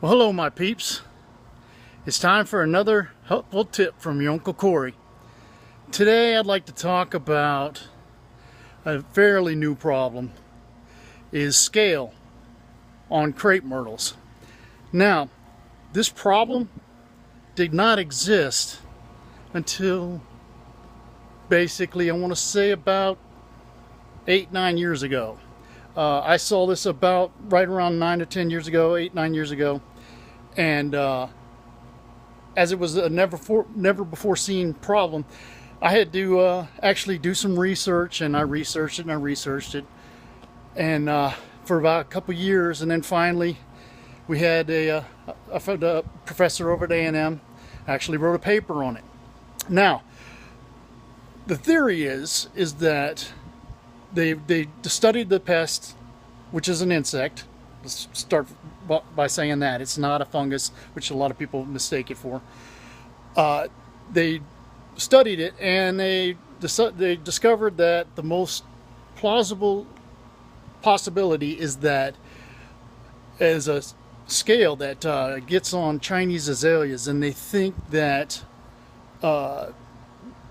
Well, hello my peeps. It's time for another helpful tip from your Uncle Corey. Today I'd like to talk about a fairly new problem, is scale on crepe myrtles. Now, this problem did not exist until basically I want to say about 8-9 years ago. I saw this about right around 9 to 10 years ago, 8-9 years ago, and as it was a never before seen problem, I had to actually do some research, and I researched it, and for about a couple years, and then finally we had a professor over at A&M actually wrote a paper on it. Now, the theory is that they studied the pest, which is an insect. Let's start by saying that it's not a fungus, which a lot of people mistake it for. They studied it, and they discovered that the most plausible possibility is that as a scale that gets on Chinese azaleas, and they think that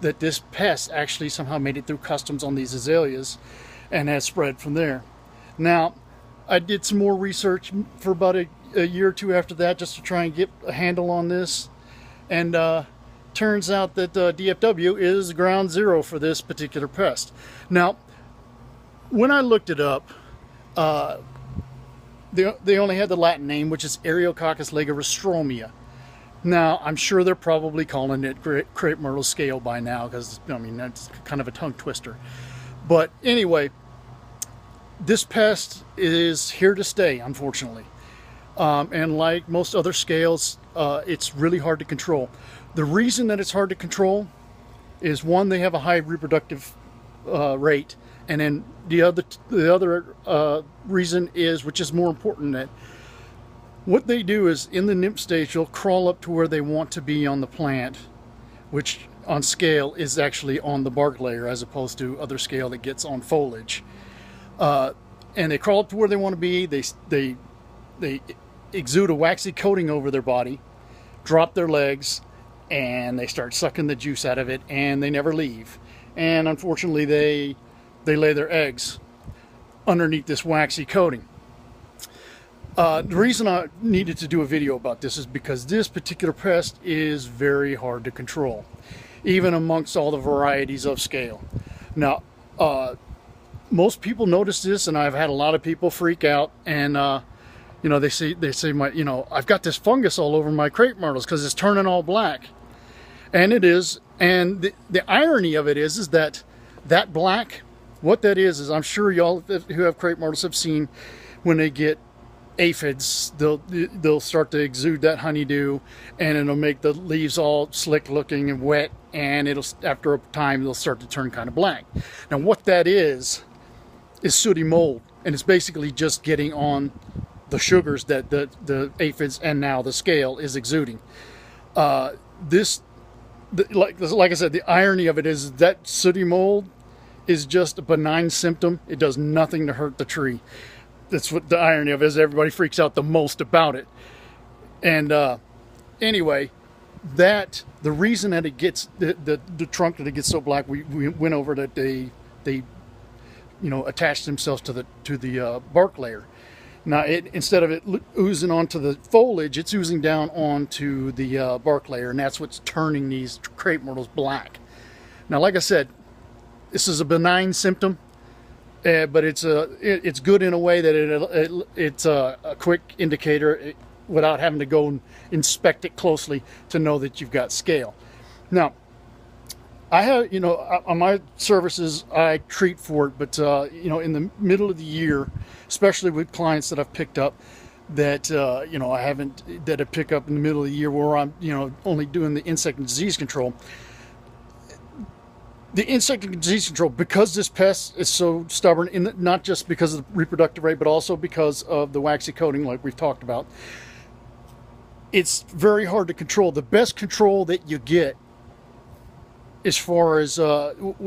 that this pest actually somehow made it through customs on these azaleas and has spread from there. Now, I did some more research for about a year or two after that, just to try and get a handle on this, and turns out that DFW is ground zero for this particular pest. Now, when I looked it up, they only had the Latin name, which is Areococcus legarostromia. Now, I'm sure they're probably calling it crepe myrtle scale by now, because, I mean, that's kind of a tongue twister. But anyway, this pest is here to stay, unfortunately. And like most other scales, it's really hard to control. The reason that it's hard to control is, one, they have a high reproductive rate, and then the other reason is, which is more important, that what they do is, in the nymph stage, they'll crawl up to where they want to be on the plant, which on scale is actually on the bark layer, as opposed to other scale that gets on foliage. And they crawl up to where they want to be. They exude a waxy coating over their body, drop their legs, and they start sucking the juice out of it, and they never leave. And unfortunately, they lay their eggs underneath this waxy coating. The reason I needed to do a video about this is because this particular pest is very hard to control, even amongst all the varieties of scale. Now, most people notice this, and I've had a lot of people freak out, and you know, they say I've got this fungus all over my crepe myrtles because it's turning all black, and it is. And the irony of it is that black, what that is I'm sure y'all who have crepe myrtles have seen when they get aphids, they'll start to exude that honeydew, and it'll make the leaves all slick looking and wet, and after a time they'll start to turn kind of black. Now, what that is sooty mold, and it's basically just getting on the sugars that the aphids and now the scale is exuding. Like I said, the irony of it is that sooty mold is just a benign symptom. It does nothing to hurt the tree. That's what the irony of it is. Everybody freaks out the most about it. And anyway, the reason that it gets the trunk that it gets so black, we went over that they attach themselves to the bark layer. Now, instead of it oozing onto the foliage, it's oozing down onto the bark layer, and that's what's turning these crepe myrtles black. Now, like I said, this is a benign symptom. But it's good in a way that it's a quick indicator without having to go and inspect it closely to know that you've got scale. Now, I have, on my services, I treat for it, but in the middle of the year, especially with clients that I've picked up that that I pick up in the middle of the year where I'm only doing the insect and disease control. The insect and disease control, because this pest is so stubborn, not just because of the reproductive rate, but also because of the waxy coating, like we've talked about, it's very hard to control. The best control that you get as far as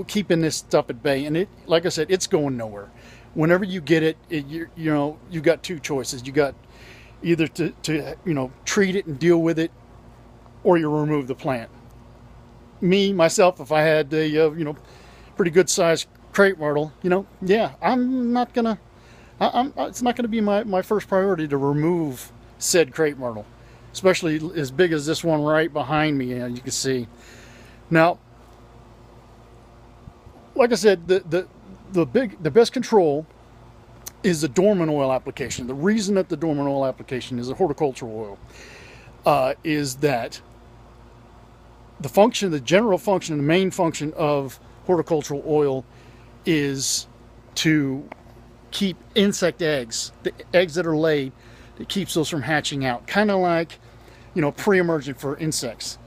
keeping this stuff at bay, and like I said, it's going nowhere. Whenever you get it, you've got two choices. You got either to treat it and deal with it, or you remove the plant. Myself, if I had a pretty good sized crepe myrtle, yeah, I'm not gonna. It's not going to be my first priority to remove said crepe myrtle, especially as big as this one right behind me. You can see. Now, like I said, the best control is the dormant oil application. The reason that the dormant oil application is a horticultural oil is that the general function, the main function of horticultural oil is to keep insect eggs, the eggs that are laid, it keeps those from hatching out, kind of like pre-emergent for insects.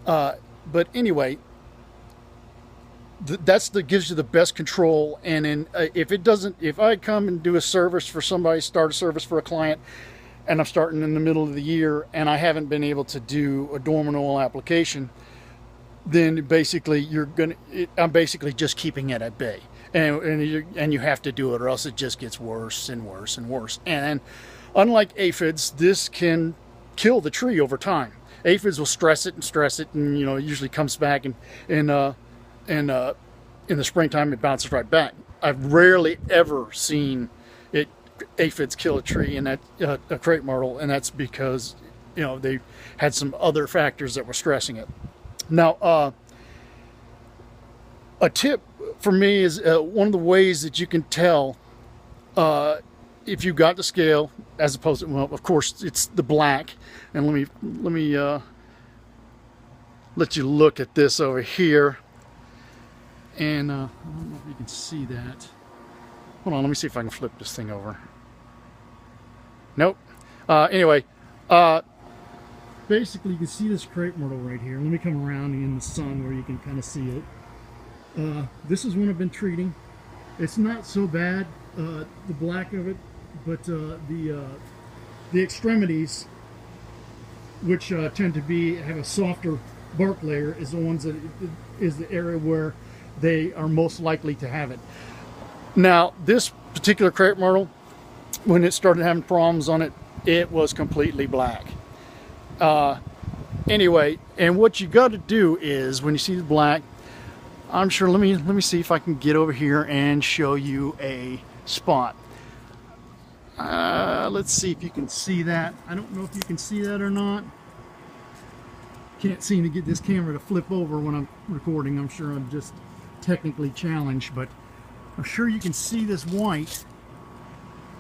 But anyway, that gives you the best control. And then if I come and do a service for somebody, start a service for a client, and I'm starting in the middle of the year and I haven't been able to do a dormant oil application, then basically I'm basically just keeping it at bay. And you have to do it, or else it just gets worse and worse and worse. And unlike aphids, this can kill the tree over time. Aphids will stress it, and it usually comes back, and in the springtime it bounces right back. I've rarely ever seen aphids kill a tree in that a crepe myrtle, and that's because they had some other factors that were stressing it. Now, a tip for me is one of the ways that you can tell if you got the scale, as opposed to, well, of course, it's the black. And let me let you look at this over here. And I don't know if you can see that. Hold on, let me see if I can flip this thing over. Nope. Anyway, basically you can see this crepe myrtle right here. Let me come around in the sun where you can kind of see it. This is one I've been treating. It's not so bad, the black of it, but the extremities, which tend to have a softer bark layer, is the ones that is the area where they are most likely to have it. Now, this particular crepe myrtle, when it started having problems on it, it was completely black. Anyway, and what you got to do is, when you see the black, I'm sure, let me see if I can get over here and show you a spot. Let's see if you can see that. I don't know if you can see that or not. Can't seem to get this camera to flip over when I'm recording. I'm sure I'm just technically challenged, but I'm sure you can see this white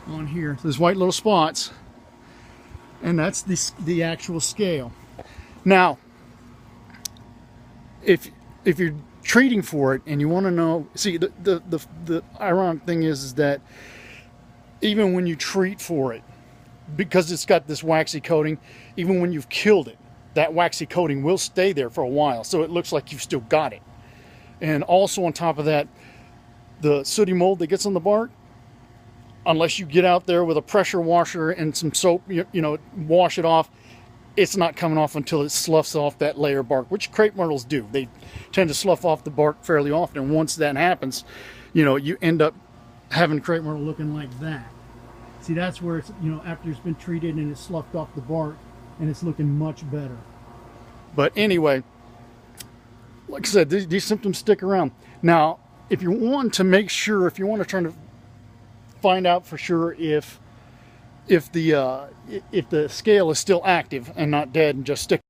on here. So there's white little spots, and that's the actual scale. Now, if you're treating for it and you want to know, see, the ironic thing is that even when you treat for it, because it's got this waxy coating, even when you've killed it, that waxy coating will stay there for a while, so it looks like you've still got it. And also on top of that, the sooty mold that gets on the bark, unless you get out there with a pressure washer and some soap, wash it off, it's not coming off until it sloughs off that layer of bark, which crepe myrtles do. They tend to slough off the bark fairly often. And once that happens, you end up having crepe myrtle looking like that. See, that's where it's, after it's been treated and it's sloughed off the bark, and it's looking much better. But anyway, like I said, these symptoms stick around. Now, if you want to make sure, if you want to try to find out for sure if the scale is still active and not dead and just stick